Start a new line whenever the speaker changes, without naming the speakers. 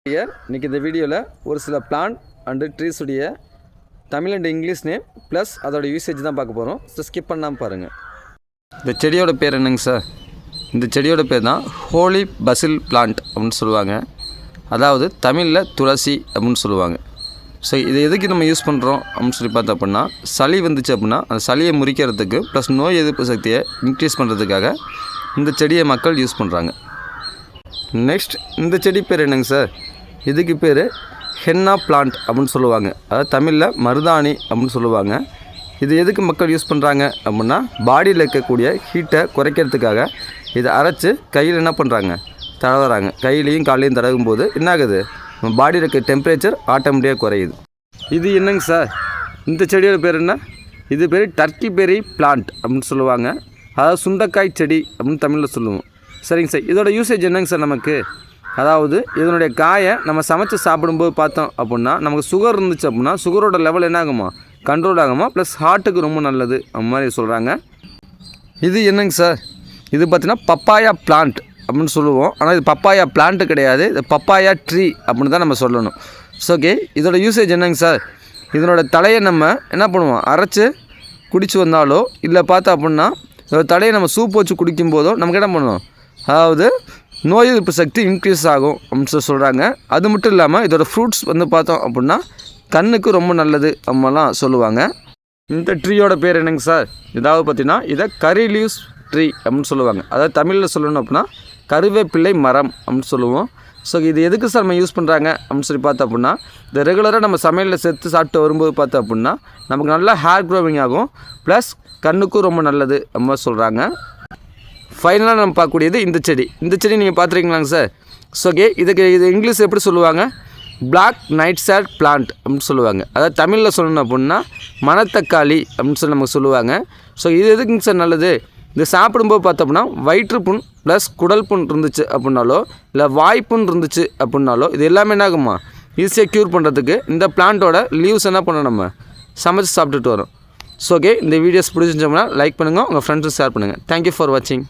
இன்றைக்கி இந்த வீடியோவில் ஒரு சில பிளான்ட் அண்டு ட்ரீஸ் உடைய Tamil and English name plus அதோட யூசேஜ் தான் பார்க்க போகிறோம். ஸோ ஸ்கிப் பண்ணாமல் பாருங்கள். இந்த செடியோட பேர் என்னங்க சார்? இந்த செடியோட பேர் தான் ஹோலி பசில் பிளான்ட் அப்படின்னு சொல்லுவாங்க. அதாவது தமிழில் துளசி அப்படின்னு சொல்லுவாங்க. ஸோ இதை எதுக்கு நம்ம யூஸ் பண்ணுறோம் அப்படின்னு சொல்லி பார்த்தோம் அப்படின்னா, சளி வந்துச்சு அப்படின்னா அந்த சளியை முறிக்கிறதுக்கு ப்ளஸ் நோய் எதிர்ப்பு சக்தியை இன்க்ரீஸ் பண்ணுறதுக்காக இந்த செடியை மக்கள் யூஸ் பண்ணுறாங்க. நெக்ஸ்ட் இந்த செடி பேர் என்னங்க சார்? இதுக்கு பேர் ஹென்னா பிளான்ட் அப்படின்னு சொல்லுவாங்க. அதாவது தமிழில் மருதாணி அப்படின்னு சொல்லுவாங்க. இது எதுக்கு மக்கள் யூஸ் பண்ணுறாங்க அப்படின்னா, பாடியில் இருக்கக்கூடிய ஹீட்டை குறைக்கிறதுக்காக இதை அரைச்சி கையில் என்ன பண்ணுறாங்க, தடவுறாங்க. கையிலையும் காலையும் தடவும் போது என்ன ஆகுது, நம்ம பாடியில் இருக்க டெம்பரேச்சர் ஆட்டோமேட்டிக்காக குறையுது. இது என்னங்க சார்? இந்த செடியோட பேர் என்ன? இது பேர் டர்க்கி பெரி பிளான்ட் அப்படின்னு சொல்லுவாங்க. அதாவது சுண்டைக்காய் செடி அப்படின்னு தமிழில் சொல்லுவோம். சரிங்க சார். இதோட யூசேஜ் என்னங்க சார் நமக்கு? அதாவது இதனுடைய காயை நம்ம சமைச்சு சாப்பிடும்போது பார்த்தோம் அப்படின்னா, நமக்கு சுகர் இருந்துச்சு அப்படின்னா சுகரோட லெவல் என்ன ஆகுமா, கண்ட்ரோல் ஆகுமா, ப்ளஸ் ஹார்ட்டுக்கு ரொம்ப நல்லது அந்த மாதிரி சொல்கிறாங்க. இது என்னங்க சார்? இது பார்த்திங்கன்னா பப்பாயா பிளான்ட் அப்படின்னு சொல்லுவோம். ஆனால் இது பப்பாயா பிளான்ட்டு கிடையாது, இது பப்பாயா ட்ரீ அப்படின்னு தான் நம்ம சொல்லணும். ஸோ ஓகே, இதோட யூசேஜ் என்னங்க சார்? இதனோட தலையை நம்ம என்ன பண்ணுவோம், அரைச்சி குடிச்சு வந்தாலோ இல்லை பார்த்தோம் அப்படின்னா இதோட தலையை நம்ம சூப் வச்சு குடிக்கும்போதோ நமக்கு என்ன பண்ணுவோம், அதாவது நோய் எதிர்ப்பு சக்தி இன்க்ரீஸ் ஆகும் அப்படின்னு சொல்கிறாங்க. அது மட்டும் இல்லாமல் இதோட ஃப்ரூட்ஸ் வந்து பார்த்தோம் அப்படின்னா கண்ணுக்கு ரொம்ப நல்லது அப்படின்லாம் சொல்லுவாங்க. இந்த ட்ரீயோட பேர் என்னங்க சார்? இதாவது பார்த்திங்கன்னா இதை கரி லீவ்ஸ் ட்ரீ அப்படின்னு சொல்லுவாங்க. அதாவது தமிழில் சொல்லணும் அப்படின்னா கருவேப்பிள்ளை மரம் அப்படின்னு சொல்லுவோம். ஸோ இது எதுக்கு சார் நம்ம யூஸ் பண்ணுறாங்க அப்படின்னு சொல்லி பார்த்தோம் அப்படின்னா, இந்த ரெகுலராக நம்ம சமையலில் சேர்த்து சாப்பிட்டு வரும்போது பார்த்தோம் அப்படின்னா நமக்கு நல்லா ஹேர் க்ரோவிங் ஆகும், ப்ளஸ் கண்ணுக்கும் ரொம்ப நல்லது அப்படின்னு சொல்கிறாங்க. ஃபைனலாக நம்ம பார்க்கக்கூடியது இந்த செடி. இந்த செடி நீங்கள் பார்த்துருக்கீங்களாங்க சார்? ஸோ ஓகே, இது இங்கிலீஷ் எப்படி சொல்லுவாங்க, பிளாக் நைட் சேட் பிளான்ட் அப்படின்னு சொல்லுவாங்க. அதாவது தமிழில் சொல்லணும் அப்படின்னா மணத்தக்காளி அப்படின்னு சொல்லி நமக்கு சொல்லுவாங்க. ஸோ இது எதுக்குங்க சார் நல்லது? இது சாப்பிடும்போது பார்த்தோம்னா வயிற்றுப்புண் ப்ளஸ் குடல் புண் இருந்துச்சு அப்படின்னாலோ இல்லை வாய்ப்புண் இருந்துச்சு அப்படின்னாலோ இது எல்லாமே என்ன ஆகுமா, ஈஸியாக க்யூர் பண்ணுறதுக்கு இந்த பிளான்ட்டோட லீவ்ஸ் என்ன பண்ணணும், நம்ம சமைச்சு சாப்பிட்டுட்டு வரோம். ஸோ ஓகே, இந்த வீடியோஸ் பிடிச்சிருந்தோம்னா லைக் பண்ணுங்கள், உங்கள் ஃப்ரெண்ட்ஸும் ஷேர் பண்ணுங்கள். தேங்க்யூ ஃபார் வாட்சிங்.